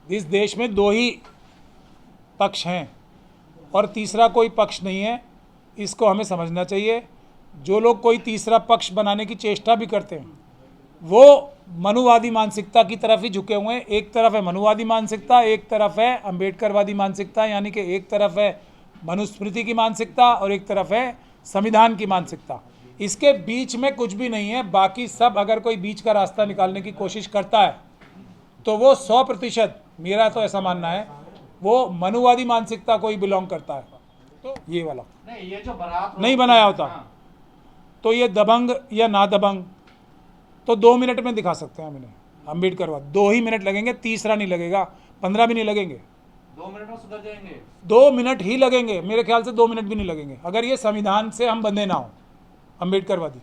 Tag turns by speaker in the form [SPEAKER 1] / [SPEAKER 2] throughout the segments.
[SPEAKER 1] इस देश में दो ही पक्ष हैं और तीसरा कोई पक्ष नहीं है, इसको हमें समझना चाहिए। जो लोग कोई तीसरा पक्ष बनाने की चेष्टा भी करते हैं वो मनुवादी मानसिकता की तरफ ही झुके हुए हैं। एक तरफ है मनुवादी मानसिकता, एक तरफ है अंबेडकरवादी मानसिकता, यानी कि एक तरफ है मनुस्मृति की मानसिकता और एक तरफ है संविधान की मानसिकता। इसके बीच में कुछ भी नहीं है। बाकी सब अगर कोई बीच का रास्ता निकालने की कोशिश करता है तो वो 100%, मेरा तो ऐसा मानना है, वो मनुवादी मानसिकता को ही बिलोंग करता है। तो ये वाला
[SPEAKER 2] नहीं, ये जो बारात
[SPEAKER 1] नहीं बनाया होता तो ये दबंग या ना दबंग तो 2 मिनट में दिखा सकते हैं हम इन्हें। अंबेडकरवाद 2 ही मिनट लगेंगे, तीसरा नहीं लगेगा, 15 भी नहीं लगेंगे।
[SPEAKER 2] 2 मिनट में सुधर जाएंगे।
[SPEAKER 1] 2 मिनट ही लगेंगे, मेरे ख्याल से 2 मिनट भी नहीं लगेंगे, अगर ये संविधान से हम बंधे ना हो। अंबेडकरवादी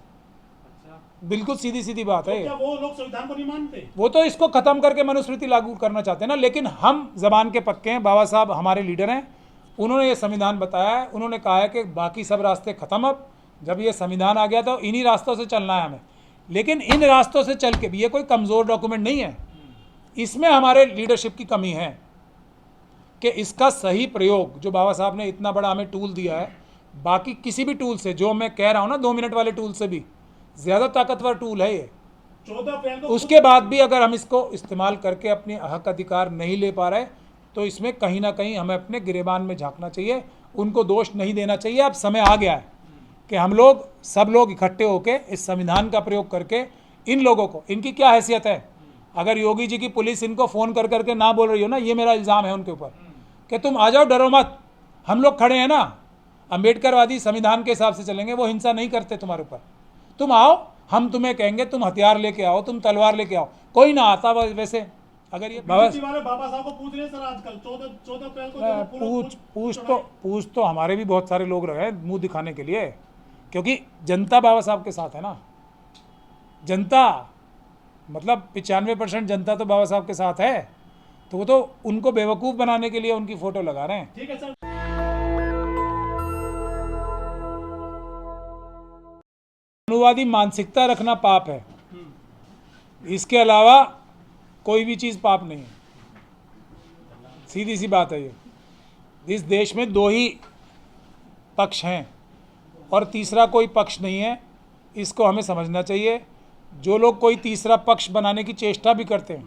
[SPEAKER 1] बिल्कुल सीधी सीधी बात है।
[SPEAKER 3] क्या वो लोग संविधान को नहीं मानते?
[SPEAKER 1] वो तो इसको खत्म करके मनुस्मृति लागू करना चाहते हैं ना, लेकिन हम जबान के पक्के हैं। बाबा साहब हमारे लीडर हैं, उन्होंने ये संविधान बताया है, उन्होंने कहा है कि बाकी सब रास्ते खत्म। अब जब ये संविधान आ गया तो इन्हीं रास्तों से चलना है हमें। लेकिन इन रास्तों से चल के भी, ये कोई कमज़ोर डॉक्यूमेंट नहीं है, इसमें हमारे लीडरशिप की कमी है कि इसका सही प्रयोग, जो बाबा साहब ने इतना बड़ा हमें टूल दिया है, बाकी किसी भी टूल से, जो मैं कह रहा हूँ ना 2 मिनट वाले टूल से भी ज़्यादा ताकतवर टूल है ये।
[SPEAKER 3] 14 अप्रैल को
[SPEAKER 1] उसके बाद भी अगर हम इसको इस्तेमाल करके अपने हक अधिकार नहीं ले पा रहे तो इसमें कहीं ना कहीं हमें अपने गिरेबान में झांकना चाहिए, उनको दोष नहीं देना चाहिए। अब समय आ गया है कि हम लोग, सब लोग इकट्ठे होकर इस संविधान का प्रयोग करके इन लोगों को, इनकी क्या हैसियत है, अगर योगी जी की पुलिस इनको फ़ोन कर करके ना बोल रही हो ना, ये मेरा इल्ज़ाम है उनके ऊपर कि तुम आ जाओ, डरो मत, हम लोग खड़े हैं ना, अंबेडकरवादी संविधान के हिसाब से चलेंगे, वो हिंसा नहीं करते तुम्हारे ऊपर, तुम आओ, हम तुम्हें कहेंगे तुम हथियार लेके आओ, तुम तलवार लेके आओ। कोई ना आता वैसे। अगर ये
[SPEAKER 3] बीजेपी वाले बाबा साहब को पूछ रहे हैं सर, आजकल 14 अप्रैल को
[SPEAKER 1] पूछ तो हमारे भी बहुत सारे लोग रहे मुंह दिखाने के लिए, क्योंकि जनता बाबा साहब के साथ है ना। जनता मतलब 95% जनता तो बाबा साहब के साथ है, तो वो तो उनको बेवकूफ़ बनाने के लिए उनकी फ़ोटो लगा रहे हैं।
[SPEAKER 3] ठीक है सर।
[SPEAKER 1] मनुवादी मानसिकता रखना पाप है, इसके अलावा कोई भी चीज़ पाप नहीं है। सीधी सी बात है ये। इस देश में दो ही पक्ष हैं और तीसरा कोई पक्ष नहीं है, इसको हमें समझना चाहिए। जो लोग कोई तीसरा पक्ष बनाने की चेष्टा भी करते हैं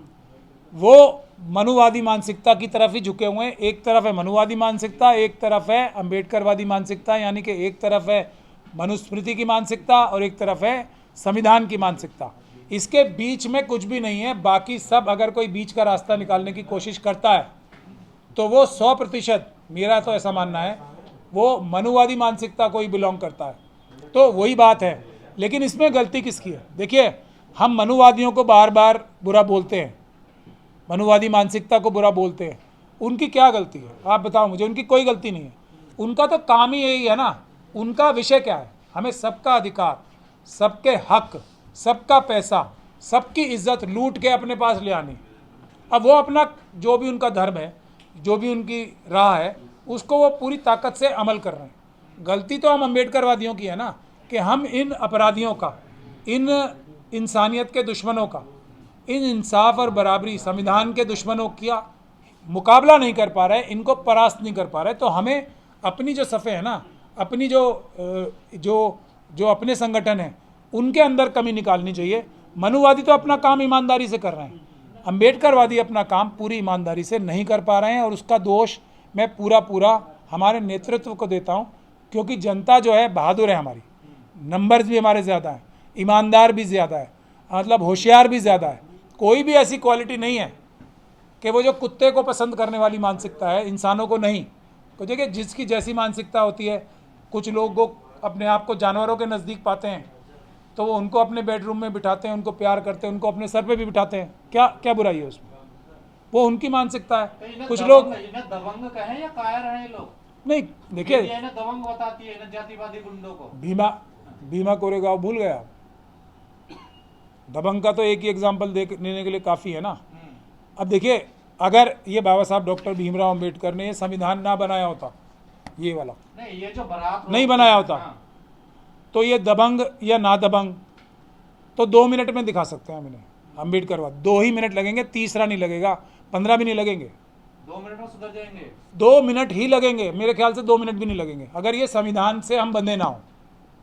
[SPEAKER 1] वो मनुवादी मानसिकता की तरफ ही झुके हुए हैं। एक तरफ है मनुवादी मानसिकता, एक तरफ है अंबेडकरवादी मानसिकता, यानी कि एक तरफ है मनुस्मृति की मानसिकता और एक तरफ है संविधान की मानसिकता। इसके बीच में कुछ भी नहीं है। बाकी सब अगर कोई बीच का रास्ता निकालने की कोशिश करता है तो वो 100%, मेरा तो ऐसा मानना है, वो मनुवादी मानसिकता को ही बिलोंग करता है। तो वही बात है। लेकिन इसमें गलती किसकी है? देखिए, हम मनुवादियों को बार बार बुरा बोलते हैं, मनुवादी मानसिकता को बुरा बोलते हैं, उनकी क्या गलती है? आप बताओ मुझे। उनकी कोई गलती नहीं है, उनका तो काम ही यही है ना। उनका विषय क्या है? हमें सबका अधिकार, सबके हक, सबका पैसा, सबकी इज्जत लूट के अपने पास ले आनी। अब वो अपना जो भी उनका धर्म है, जो भी उनकी राह है, उसको वो पूरी ताकत से अमल कर रहे हैं। गलती तो हम अम्बेडकरवादियों की है ना कि हम इन अपराधियों का, इन इंसानियत के दुश्मनों का, इन इंसाफ और बराबरी संविधान के दुश्मनों का मुकाबला नहीं कर पा रहे, इनको परास्त नहीं कर पा रहे। तो हमें अपनी जो सफ़े है ना, अपनी जो अपने संगठन हैं उनके अंदर कमी निकालनी चाहिए। मनुवादी तो अपना काम ईमानदारी से कर रहे हैं, अंबेडकरवादी अपना काम पूरी ईमानदारी से नहीं कर पा रहे हैं, और उसका दोष मैं पूरा हमारे नेतृत्व को देता हूं, क्योंकि जनता जो है बहादुर है हमारी, नंबर्स भी हमारे ज़्यादा हैं, ईमानदार भी ज़्यादा है, मतलब होशियार भी ज़्यादा है। कोई भी ऐसी क्वालिटी नहीं है कि वो जो कुत्ते को पसंद करने वाली मानसिकता है, इंसानों को नहीं। तो देखिए, जिसकी जैसी मानसिकता होती है, कुछ लोग को अपने आप को जानवरों के नज़दीक पाते हैं तो वो उनको अपने बेडरूम में बिठाते हैं, उनको प्यार करते हैं, उनको अपने सर पे भी बिठाते हैं। क्या बुराई है उसमें? वो उनकी मानसिकता है। कुछ लोग
[SPEAKER 2] दबंग कहें या कायर हैं ये लोग?
[SPEAKER 1] नहीं, देखिए,
[SPEAKER 2] दबंग बताती है जातिवादी गुंडों को।
[SPEAKER 1] भीमा कोरेगांव भूल गया? दबंग का तो एक ही एग्जाम्पल देने के लिए काफ़ी है ना। अब देखिए, अगर ये बाबा साहब डॉक्टर भीमराव अंबेडकर ने ये संविधान ना बनाया होता, ये वाला
[SPEAKER 2] नहीं, ये जो बारात
[SPEAKER 1] नहीं बनाया होता, तो ये दबंग या ना दबंग तो 2 मिनट में दिखा सकते हैं हम इन्हें। अंबेडकरवाद 2 ही मिनट लगेंगे, तीसरा नहीं लगेगा, 15 भी नहीं लगेंगे,
[SPEAKER 2] 2 मिनट में सुधर जाएंगे।
[SPEAKER 1] 2 मिनट ही लगेंगे, मेरे ख्याल से 2 मिनट भी नहीं लगेंगे, अगर ये संविधान से हम बंधे ना हो,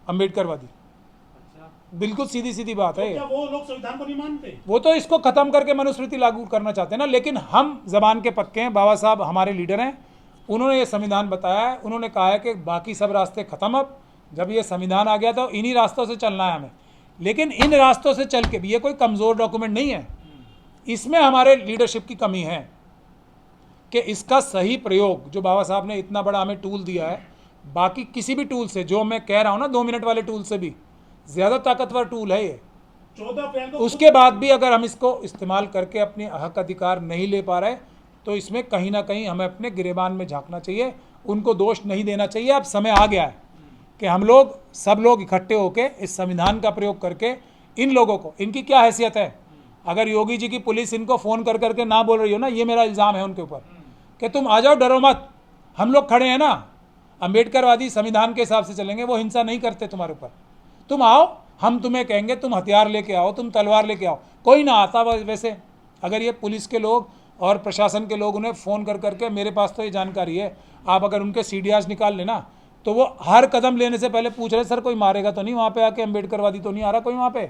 [SPEAKER 1] अम्बेडकरवादी।
[SPEAKER 2] अच्छा,
[SPEAKER 1] बिल्कुल सीधी सीधी बात है।
[SPEAKER 3] क्या वो लोग संविधान को नहीं मानते?
[SPEAKER 1] वो तो इसको खत्म करके मनुस्मृति लागू करना चाहते हैं ना, लेकिन हम जबान के पक्के हैं। बाबा साहब हमारे लीडर हैं, उन्होंने ये संविधान बताया है, उन्होंने कहा है कि बाकी सब रास्ते खत्म, अब जब ये संविधान आ गया तो इन्हीं रास्तों से चलना है हमें। लेकिन इन रास्तों से चल के भी, ये कोई कमज़ोर डॉक्यूमेंट नहीं है, इसमें हमारे लीडरशिप की कमी है कि इसका सही प्रयोग, जो बाबा साहब ने इतना बड़ा हमें टूल दिया है, बाकी किसी भी टूल से, जो मैं कह रहा हूँ ना 2 मिनट वाले टूल से भी ज़्यादा ताकतवर टूल है ये।
[SPEAKER 3] 14 अप्रैल को
[SPEAKER 1] उसके बाद भी अगर हम इसको इस्तेमाल करके अपने हक अधिकार नहीं ले पा रहे, तो इसमें कहीं ना कहीं हमें अपने गिरेबान में झांकना चाहिए, उनको दोष नहीं देना चाहिए। अब समय आ गया है कि हम लोग, सब लोग इकट्ठे होकर इस संविधान का प्रयोग करके इन लोगों को, इनकी क्या हैसियत है, अगर योगी जी की पुलिस इनको फ़ोन कर करके ना बोल रही हो ना, ये मेरा इल्ज़ाम है उनके ऊपर कि तुम आ जाओ, डरो मत, हम लोग खड़े हैं ना, अम्बेडकरवादी संविधान के हिसाब से चलेंगे, वो हिंसा नहीं करते तुम्हारे ऊपर, तुम आओ, हम तुम्हें कहेंगे तुम हथियार लेके आओ, तुम तलवार लेके आओ। कोई ना आता वैसे, अगर ये पुलिस के लोग और प्रशासन के लोग उन्हें फ़ोन कर करके, मेरे पास तो ये जानकारी है, आप अगर उनके CDRs निकाल लेना, तो वो हर कदम लेने से पहले पूछ रहे सर कोई मारेगा तो नहीं वहाँ पे आके, अम्बेडकरवादी तो नहीं आ रहा कोई वहाँ पे,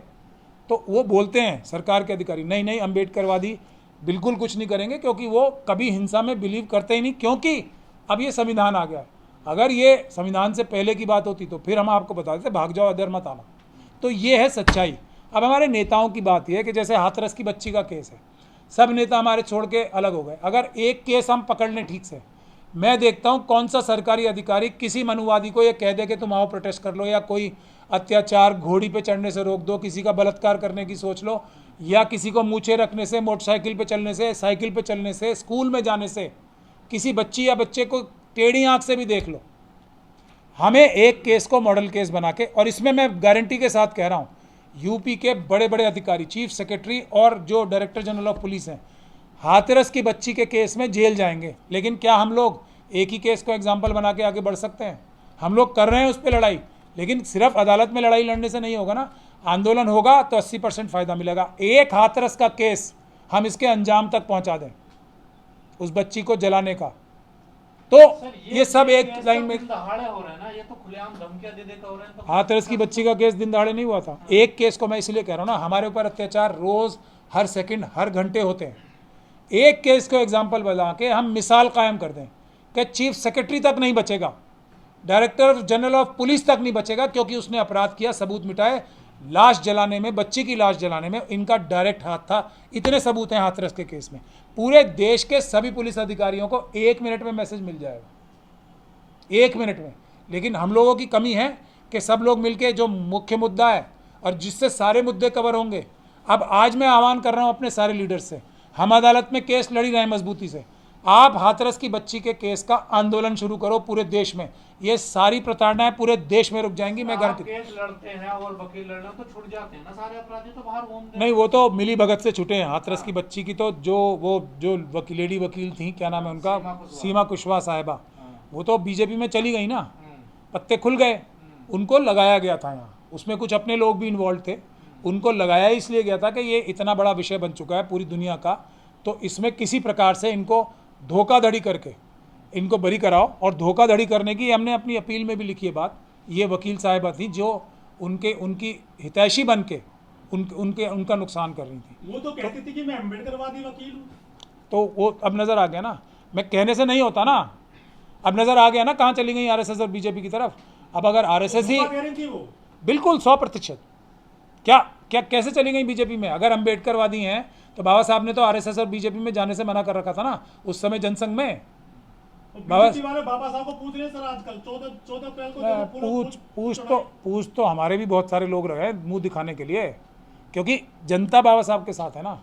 [SPEAKER 1] तो वो बोलते हैं सरकार के अधिकारी, नहीं नहीं अम्बेडकरवादी बिल्कुल कुछ नहीं करेंगे, क्योंकि वो कभी हिंसा में बिलीव करते ही नहीं, क्योंकि अब ये संविधान आ गया है। अगर ये संविधान से पहले की बात होती तो फिर हम आपको बता देते भाग जाओ, इधर मत आना। तो ये है सच्चाई। अब हमारे नेताओं की बात यह है कि जैसे हाथरस की बच्ची का केस है, सब नेता हमारे छोड़ के अलग हो गए। अगर एक केस हम पकड़ लें ठीक से, मैं देखता हूँ कौन सा सरकारी अधिकारी किसी मनुवादी को ये कह दे कि तुम आओ प्रोटेस्ट कर लो, या कोई अत्याचार, घोड़ी पे चढ़ने से रोक दो, किसी का बलात्कार करने की सोच लो, या किसी को मूछे रखने से, मोटरसाइकिल पे चलने से, साइकिल पे चलने से, स्कूल में जाने से, किसी बच्ची या बच्चे को टेढ़ी आंख से भी देख लो। हमें एक केस को मॉडल केस बना के, और इसमें मैं गारंटी के साथ कह रहा हूँ, यूपी के बड़े बड़े अधिकारी, चीफ सेक्रेटरी और जो डायरेक्टर जनरल ऑफ पुलिस हैं, हाथरस की बच्ची के केस में जेल जाएंगे। लेकिन क्या हम लोग एक ही केस को एग्जाम्पल बना के आगे बढ़ सकते हैं? हम लोग कर रहे हैं उस पर लड़ाई, लेकिन सिर्फ अदालत में लड़ाई लड़ने से नहीं होगा ना, आंदोलन होगा तो 80% फ़ायदा मिलेगा। एक हाथरस का केस हम इसके अंजाम तक पहुंचा दें, उस बच्ची को जलाने का, तो ये सब एक लाइन में।
[SPEAKER 2] दहाड़े हो रहे हैं ना, ये तो खुलेआम धमकियां दे देकर हो रहे हैं। तो
[SPEAKER 1] हाथरस की बच्ची का केस दिन दहाड़े नहीं हुआ था। एक केस को मैं इसलिए कह रहा हूँ ना, हमारे ऊपर अत्याचार रोज़, हर सेकंड, हर घंटे होते हैं। एक केस को एग्जाम्पल बना के हम मिसाल कायम कर दें कि चीफ सेक्रेटरी तक नहीं बचेगा, डायरेक्टर जनरल ऑफ पुलिस तक नहीं बचेगा, क्योंकि उसने अपराध किया, सबूत मिटाए, लाश जलाने में, बच्ची की लाश जलाने में इनका डायरेक्ट हाथ था। इतने सबूत हैं हाथरस के केस में। पूरे देश के सभी पुलिस अधिकारियों को 1 मिनट में मैसेज मिल जाएगा, 1 मिनट में। लेकिन हम लोगों की कमी है कि सब लोग मिलके जो मुख्य मुद्दा है और जिससे सारे मुद्दे कवर होंगे। अब आज मैं आह्वान कर रहा हूं अपने सारे लीडर्स से, हम अदालत में केस लड़ ही रहे हैं मजबूती से, आप हाथरस की बच्ची के केस का आंदोलन शुरू करो पूरे देश में। ये सारी प्रताड़नाएं पूरे देश में रुक जाएंगी, मैं गारंटी।
[SPEAKER 2] केस लड़ते हैं और वकील लड़ने तो छूट जाते हैं ना, सारे अपराधी तो बाहर घूमते हैं।
[SPEAKER 1] नहीं, वो तो मिली भगत से छुटे हैं। हाथरस की बच्ची की तो जो लेडी वकील थी, क्या नाम है उनका, सीमा कुशवाहा साहिबा, वो तो बीजेपी में चली गई ना, पत्ते खुल गए, उनको लगाया गया था यहाँ। उसमें कुछ अपने लोग भी इन्वॉल्व थे, उनको लगाया इसलिए गया था कि ये इतना बड़ा विषय बन चुका है पूरी दुनिया का, तो इसमें किसी प्रकार से इनको धोखाधड़ी करके इनको बरी कराओ। और धोखाधड़ी करने की हमने अपनी अपील में भी लिखी है बात। ये वकील साहिबा थी जो उनकी हितैषी बन के उनका नुकसान कर रही थी।
[SPEAKER 3] वो तो कहती थी कि मैं अम्बेडकरवादी वकील हूँ।
[SPEAKER 1] तो वो अब नज़र आ गया ना, मैं कहने से नहीं होता ना, अब नज़र आ गया ना कहाँ चली गई आरएसएस और बीजेपी की तरफ। अब अगर आरएसएस ही
[SPEAKER 3] थी वो
[SPEAKER 1] बिल्कुल 100%, क्या कैसे चली गई बीजेपी में? अगर अम्बेडकरवादी हैं तो बाबा साहब ने तो आरएसएस और बीजेपी में जाने से मना कर रखा था ना उस समय जनसंघ में।
[SPEAKER 3] बाबा साहब को पूछ रहे सर आजकल 14 अप्रैल को
[SPEAKER 1] पूछ तो हमारे भी बहुत सारे लोग रहे मुंह दिखाने के लिए, क्योंकि जनता बाबा साहब के साथ है ना।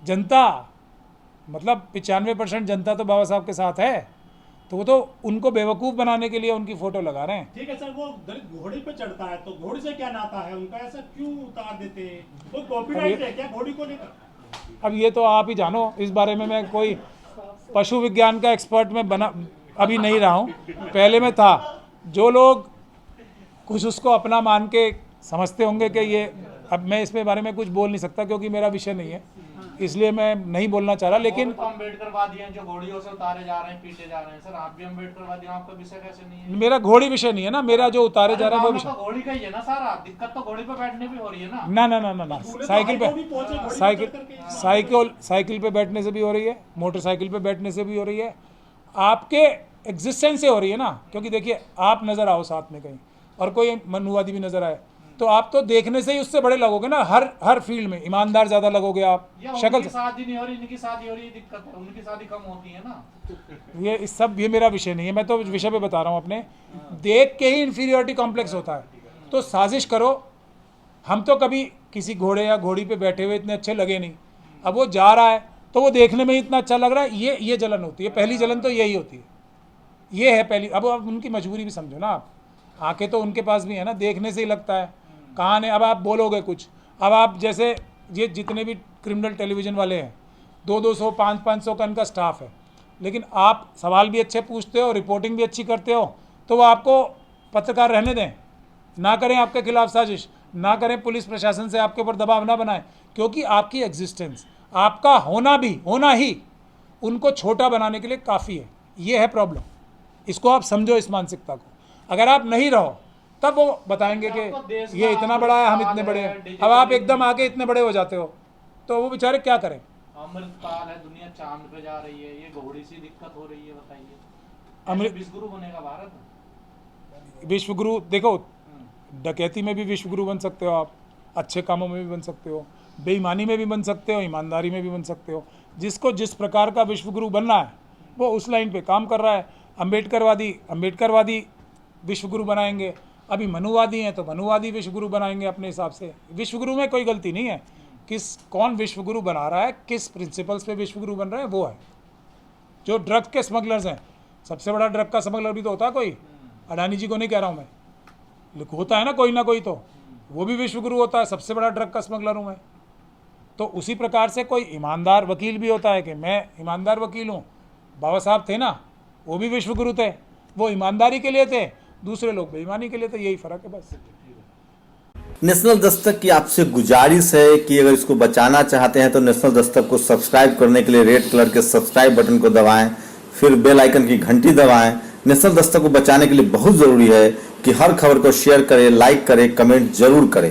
[SPEAKER 1] जनता मतलब 95% जनता तो बाबा साहब के साथ है, तो वो तो उनको बेवकूफ़ बनाने के लिए उनकी फ़ोटो लगा रहे हैं।
[SPEAKER 3] ठीक है सर, वो दलित घोड़े पे चढ़ता है तो घोड़े से क्या नाता है उनका, ऐसा क्यों उतार देते हैं? वो कॉपीराइट है क्या घोड़ी को लेकर?
[SPEAKER 1] अब ये तो आप ही जानो, इस बारे में मैं कोई पशु विज्ञान का एक्सपर्ट में बना अभी नहीं रहा हूँ, पहले में था। जो लोग कुछ उसको अपना मान के समझते होंगे कि ये, अब मैं इसमें बारे में कुछ बोल नहीं सकता क्योंकि मेरा विषय नहीं है, इसलिए मैं नहीं बोलना चाह रहा, लेकिन
[SPEAKER 2] तो अम्बेडकरवादी हैं जो घोड़ियों से उतारे जा रहे हैं, पीटे जा रहे हैं। सर आप भी अम्बेडकरवादी हैं, आपका विषय कैसे नहीं है?
[SPEAKER 1] मेरा घोड़ी विषय नहीं है ना, मेरा जो उतारे जा रहा है वो विषय।
[SPEAKER 2] तो घोड़ी का ही है ना सारा, दिक्कत तो घोड़ी पे बैठने पे हो रही है ना।
[SPEAKER 1] ना साइकिल पे साइकिल पे बैठने से भी हो रही है, मोटरसाइकिल पे बैठने से भी हो रही है, आपके एग्जिस्टेंस से हो रही है ना। क्योंकि देखिए आप नज़र आओ साथ में कहीं और कोई मनुवादी भी नज़र आए तो आप तो देखने से ही उससे बड़े लगोगे ना। हर फील्ड में ईमानदार ज़्यादा लगोगे आप, शक्ल से।
[SPEAKER 2] शादी नहीं हो रही, इनकी शादी हो रही है, दिक्कत है, उनकी शादी कम होती है ना।
[SPEAKER 1] ये मेरा विषय नहीं है, मैं तो विषय पे बता रहा हूँ अपने। देख के ही इन्फीरियरिटी कॉम्प्लेक्स होता है, तो साजिश करो। हम तो कभी किसी घोड़े या घोड़ी पे बैठे हुए इतने अच्छे लगे नहीं, अब वो जा रहा है तो वो देखने में ही इतना अच्छा लग रहा है, ये जलन होती है। पहली जलन तो यही होती है, ये है पहली। अब उनकी मजबूरी भी समझो ना आप, आंखें तो उनके पास भी है ना, देखने से ही लगता है कहाँ ने। अब आप बोलोगे कुछ, अब आप जैसे ये जितने भी क्रिमिनल टेलीविज़न वाले हैं 200 500 का इनका स्टाफ है, लेकिन आप सवाल भी अच्छे पूछते हो, रिपोर्टिंग भी अच्छी करते हो, तो वो आपको पत्रकार रहने दें ना, करें आपके खिलाफ साजिश ना करें, पुलिस प्रशासन से आपके ऊपर दबाव ना बनाएं, क्योंकि आपकी एग्जिस्टेंस, आपका होना ही उनको छोटा बनाने के लिए काफ़ी है। ये है प्रॉब्लम, इसको आप समझो, इस मानसिकता को। अगर आप नहीं रहो तब वो बताएंगे कि ये इतना बड़ा है, हम इतने बड़े हैं। अब आप एकदम आके इतने बड़े हो जाते हो तो वो बेचारे क्या करें।
[SPEAKER 2] अमृतकाल है, दुनिया चांद पे जा रही है, ये घोड़ी सी दिक्कत हो रही है, बताइए। विश्वगुरु बनेगा भारत।
[SPEAKER 1] विश्वगुरु देखो, डकैती में भी विश्वगुरु बन सकते हो आप, अच्छे कामों में भी बन सकते हो, बेईमानी में भी बन सकते हो, ईमानदारी में भी बन सकते हो। जिसको जिस प्रकार का विश्वगुरु बनना है वो उस लाइन पे काम कर रहा है। अम्बेडकरवादी विश्वगुरु बनाएंगे, अभी मनुवादी हैं तो मनुवादी विश्वगुरु बनाएंगे अपने हिसाब से। विश्वगुरु में कोई गलती नहीं है, कौन विश्वगुरु बना रहा है, किस प्रिंसिपल्स पे विश्वगुरु बन रहे हैं वो है। जो ड्रग के स्मगलर्स हैं, सबसे बड़ा ड्रग का स्मगलर भी तो होता है कोई, अडानी जी को नहीं कह रहा हूँ मैं, होता है ना कोई ना कोई, तो वो भी विश्वगुरु होता है, सबसे बड़ा ड्रग का स्मगलर हूँ मैं। तो उसी प्रकार से कोई ईमानदार वकील भी होता है कि मैं ईमानदार वकील हूँ। बाबा साहब थे ना, वो भी विश्वगुरु थे, वो ईमानदारी के लिए थे, दूसरे लोग बेईमानी के लिए थे, यही फर्क है बस।
[SPEAKER 4] नेशनल दस्तक की आपसे गुजारिश है कि अगर इसको बचाना चाहते हैं तो नेशनल दस्तक को सब्सक्राइब करने के लिए रेड कलर के सब्सक्राइब बटन को दबाएं, फिर बेल आइकन की घंटी दबाएं। नेशनल दस्तक को बचाने के लिए बहुत जरूरी है कि हर खबर को शेयर करें, लाइक करें, कमेंट जरूर करें।